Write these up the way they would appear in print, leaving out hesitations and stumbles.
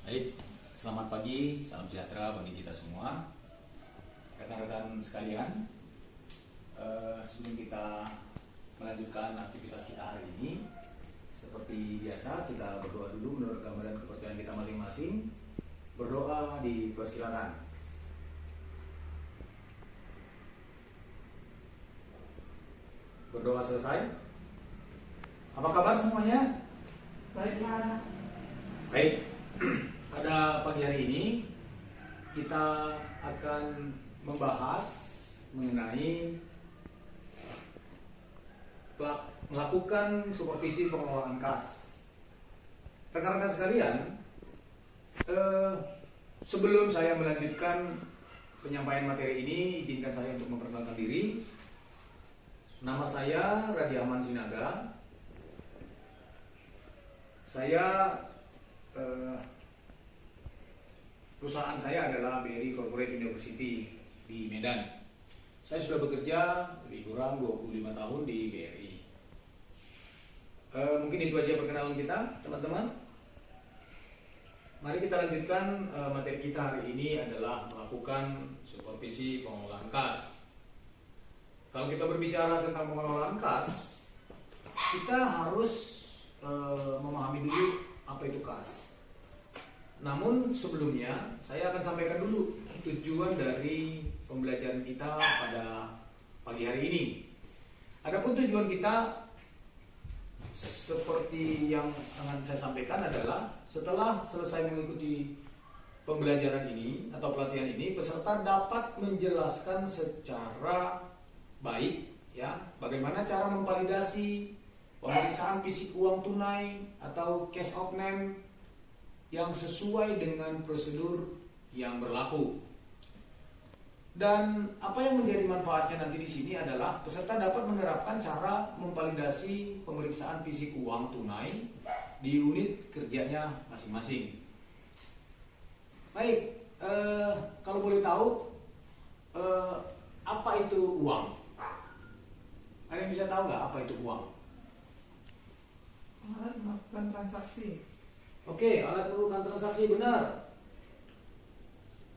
Baik, selamat pagi, salam sejahtera bagi kita semua. Rekan-rekan sekalian, sebelum kita melanjutkan aktivitas kita hari ini, seperti biasa kita berdoa dulu menurut gambaran kepercayaan kita masing-masing. Berdoa dipersilakan. Berdoa selesai. Apa kabar semuanya? Baik, Pak. Baik. Pada pagi hari ini kita akan membahas mengenai melakukan supervisi pengelolaan kas. Rekan-rekan sekalian, sebelum saya melanjutkan penyampaian materi ini, izinkan saya untuk memperkenalkan diri. Nama saya Radiaman Sinaga. Saya perusahaan saya adalah BRI Corporate University di Medan. Saya sudah bekerja lebih kurang 25 tahun di BRI. Mungkin itu aja perkenalan kita, teman-teman. Mari kita lanjutkan materi kita hari ini adalah melakukan supervisi pengelolaan kas. Kalau kita berbicara tentang pengelolaan kas, kita harus memahami dulu apa itu kas. Namun sebelumnya saya akan sampaikan dulu tujuan dari pembelajaran kita pada pagi hari ini. Adapun tujuan kita seperti yang akan saya sampaikan adalah setelah selesai mengikuti pembelajaran ini atau pelatihan ini, peserta dapat menjelaskan secara baik ya bagaimana cara memvalidasi pemeriksaan fisik uang tunai atau cash out name yang sesuai dengan prosedur yang berlaku. Dan apa yang menjadi manfaatnya nanti di sini adalah peserta dapat menerapkan cara memvalidasi pemeriksaan fisik uang tunai di unit kerjanya masing-masing. Baik, kalau boleh tahu apa itu uang? Ada yang bisa tahu nggak apa itu uang? Alat melakukan transaksi. Oke, alat melakukan transaksi, benar.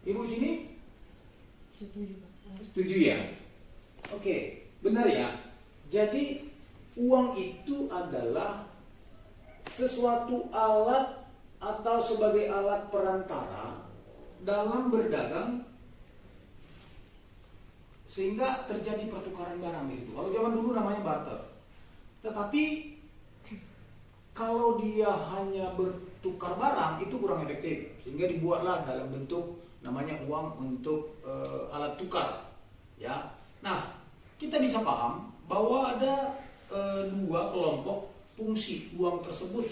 Ibu sini? Setuju, Pak. Setuju ya? Oke, benar ya. Jadi uang itu adalah sesuatu alat atau sebagai alat perantara dalam berdagang sehingga terjadi pertukaran barang di situ. Kalau zaman dulu namanya barter. Tetapi kalau dia hanya bertukar barang itu kurang efektif, sehingga dibuatlah dalam bentuk namanya uang untuk alat tukar. Ya, nah kita bisa paham bahwa ada dua kelompok fungsi uang tersebut.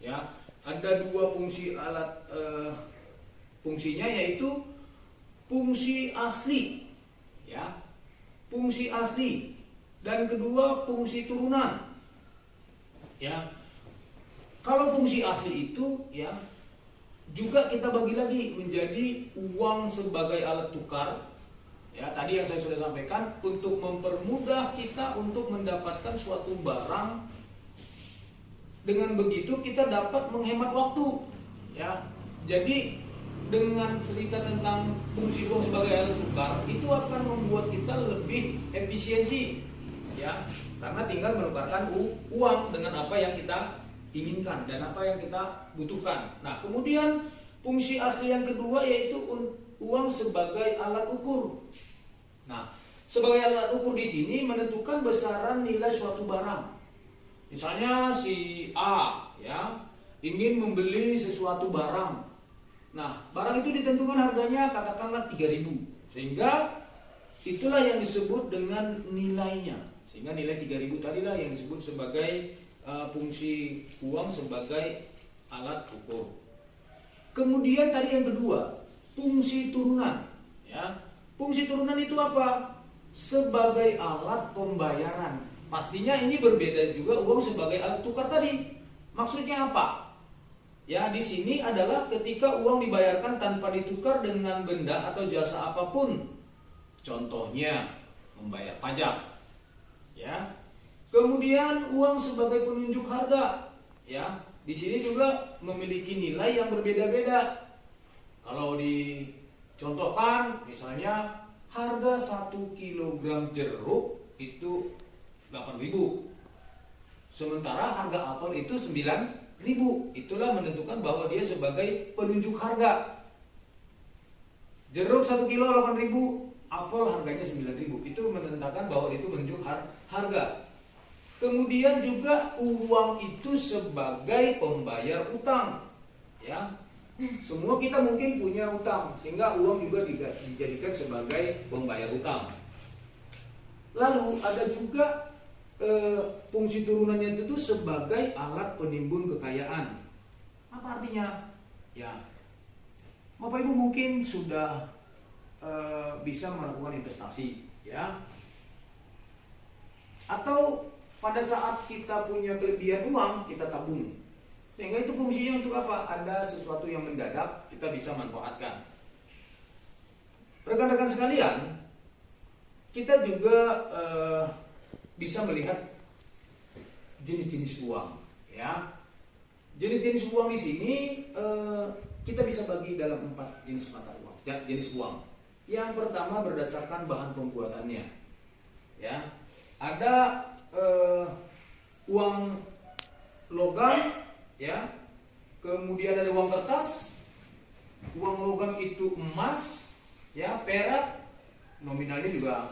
Ya, ada dua fungsi alat fungsinya, yaitu fungsi asli, ya, fungsi asli, dan kedua fungsi turunan. Ya, kalau fungsi asli itu ya juga kita bagi lagi menjadi uang sebagai alat tukar. Ya, tadi yang saya sudah sampaikan untuk mempermudah kita untuk mendapatkan suatu barang. Dengan begitu kita dapat menghemat waktu. Ya, jadi dengan cerita tentang fungsi uang sebagai alat tukar itu akan membuat kita lebih efisiensi. Ya, karena tinggal menukarkan uang dengan apa yang kita inginkan dan apa yang kita butuhkan. Nah, kemudian fungsi asli yang kedua yaitu uang sebagai alat ukur. Nah, sebagai alat ukur di sini menentukan besaran nilai suatu barang. Misalnya si A ya ingin membeli sesuatu barang. Nah, barang itu ditentukan harganya katakanlah 3.000. Sehingga itulah yang disebut dengan nilainya. Sehingga nilai 3.000 tadilah yang disebut sebagai fungsi uang sebagai alat ukur. Kemudian tadi yang kedua, fungsi turunan. Ya, fungsi turunan itu apa? Sebagai alat pembayaran. Pastinya ini berbeda juga uang sebagai alat tukar tadi. Maksudnya apa? Ya, di sini adalah ketika uang dibayarkan tanpa ditukar dengan benda atau jasa apapun. Contohnya membayar pajak. Ya. Kemudian uang sebagai penunjuk harga, ya. Di sini juga memiliki nilai yang berbeda-beda. Kalau dicontohkan, misalnya harga 1 kilogram jeruk itu 8.000. Sementara harga apel itu 9.000. Itulah menentukan bahwa dia sebagai penunjuk harga. Jeruk 1 kilo 8.000, apel harganya 9.000. Itu menentukan bahwa itu menunjuk harga. Kemudian juga uang itu sebagai pembayar utang. Ya. Semua kita mungkin punya utang, sehingga uang juga dijadikan sebagai pembayar utang. Lalu ada juga fungsi turunannya itu sebagai alat penimbun kekayaan. Apa artinya? Ya, Bapak Ibu mungkin sudah bisa melakukan investasi, ya. Atau pada saat kita punya kelebihan uang, kita tabung. Sehingga itu fungsinya untuk apa? Ada sesuatu yang mendadak, kita bisa manfaatkan. Rekan-rekan sekalian, kita juga bisa melihat jenis-jenis uang, ya. Jenis-jenis uang di sini kita bisa bagi dalam 4 jenis mata uang, jenis uang. Yang pertama berdasarkan bahan pembuatannya, ya. Ada uang logam, ya. Kemudian ada uang kertas. Uang logam itu emas, ya, perak. Nominalnya juga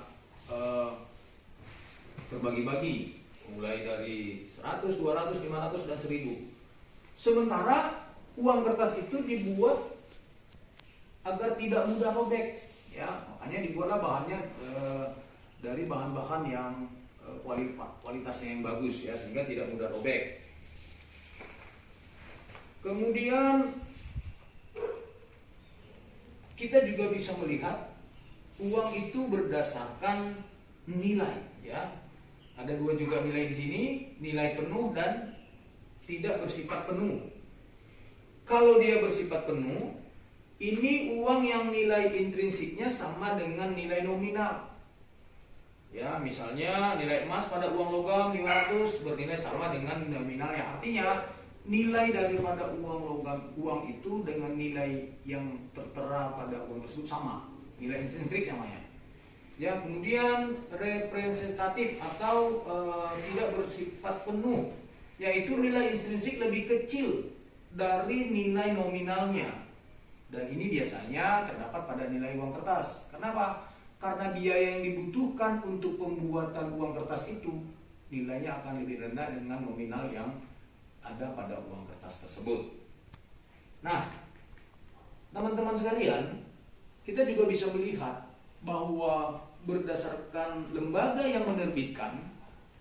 terbagi-bagi, mulai dari 100, 200, 500 dan 1000. Sementara uang kertas itu dibuat agar tidak mudah robek, ya. Makanya dibuatlah bahannya dari bahan-bahan yang kualitasnya yang bagus, ya, sehingga tidak mudah robek. Kemudian kita juga bisa melihat uang itu berdasarkan nilai, ya. Ada 2 juga nilai di sini, nilai penuh dan tidak bersifat penuh. Kalau dia bersifat penuh, ini uang yang nilai intrinsiknya sama dengan nilai nominal. Ya, misalnya nilai emas pada uang logam 500 bernilai sama dengan nominalnya. Artinya nilai daripada uang itu dengan nilai yang tertera pada uang tersebut sama, nilai intrinsik namanya. Ya, kemudian representatif atau tidak bersifat penuh, yaitu nilai intrinsik lebih kecil dari nilai nominalnya. Dan ini biasanya terdapat pada nilai uang kertas. Kenapa? Karena biaya yang dibutuhkan untuk pembuatan uang kertas itu nilainya akan lebih rendah dengan nominal yang ada pada uang kertas tersebut. Nah, teman-teman sekalian, kita juga bisa melihat bahwa berdasarkan lembaga yang menerbitkan,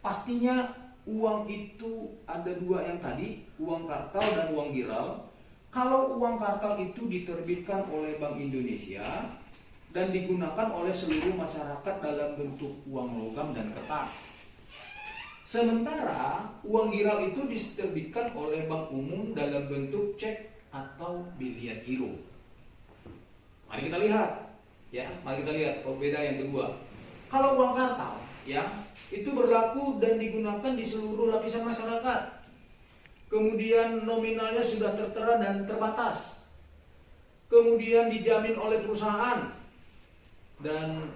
pastinya uang itu ada 2 yang tadi, uang kartal dan uang giral. Kalau uang kartal itu diterbitkan oleh Bank Indonesia dan digunakan oleh seluruh masyarakat dalam bentuk uang logam dan kertas. Sementara uang giral itu diterbitkan oleh Bank Umum dalam bentuk cek atau biliar giro. Mari kita lihat, ya. Mari kita lihat perbedaan yang kedua. Kalau uang kartal, ya, itu berlaku dan digunakan di seluruh lapisan masyarakat. Kemudian nominalnya sudah tertera dan terbatas. Kemudian dijamin oleh perusahaan dan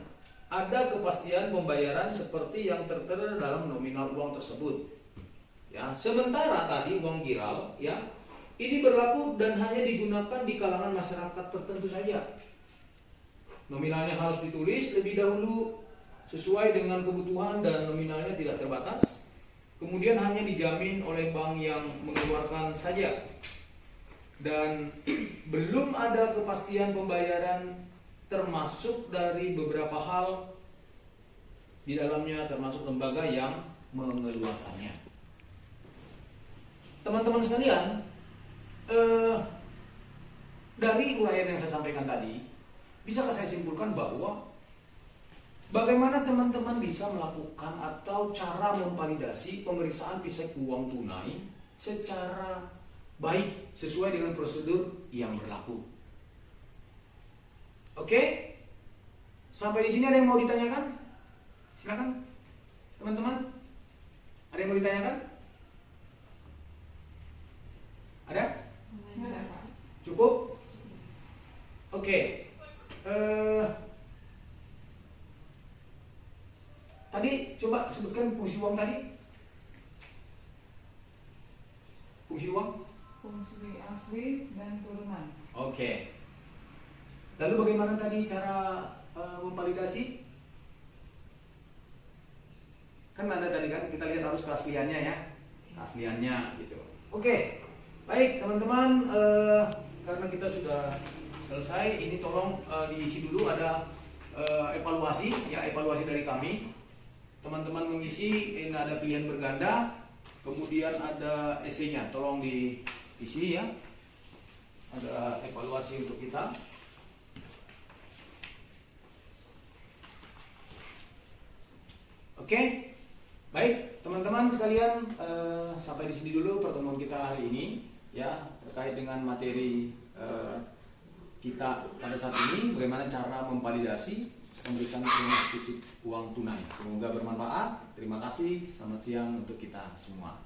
ada kepastian pembayaran seperti yang tertera dalam nominal uang tersebut. Ya, sementara tadi uang giral, ya, ini berlaku dan hanya digunakan di kalangan masyarakat tertentu saja. Nominalnya harus ditulis lebih dahulu sesuai dengan kebutuhan dan nominalnya tidak terbatas. Kemudian hanya dijamin oleh bank yang mengeluarkan saja. Dan belum ada kepastian pembayaran termasuk dari beberapa hal di dalamnya, termasuk lembaga yang mengeluarkannya. Teman-teman sekalian, dari uraian yang saya sampaikan tadi, bisakah saya simpulkan bahwa bagaimana teman-teman bisa melakukan atau cara memvalidasi pemeriksaan fisik uang tunai secara baik sesuai dengan prosedur yang berlaku? Oke? Sampai di sini ada yang mau ditanyakan? Silakan, teman-teman. Ada yang mau ditanyakan? Ada? Cukup? Oke. Tadi coba sebutkan fungsi uang tadi. Fungsi uang? Fungsi asli dan turunan. Oke. Lalu bagaimana tadi cara memvalidasi? Kan ada tadi kan kita lihat harus keasliannya ya, keasliannya gitu. Oke, baik teman-teman, karena kita sudah selesai, ini tolong diisi dulu ada evaluasi ya, evaluasi dari kami. Teman-teman mengisi, ini ada pilihan berganda, kemudian ada esainya, tolong diisi ya. Ada evaluasi untuk kita. Oke, baik teman-teman sekalian, sampai di sini dulu pertemuan kita hari ini ya, terkait dengan materi kita pada saat ini, bagaimana cara memvalidasi pemeriksaan ekstensif uang tunai. Semoga bermanfaat. Terima kasih. Selamat siang untuk kita semua.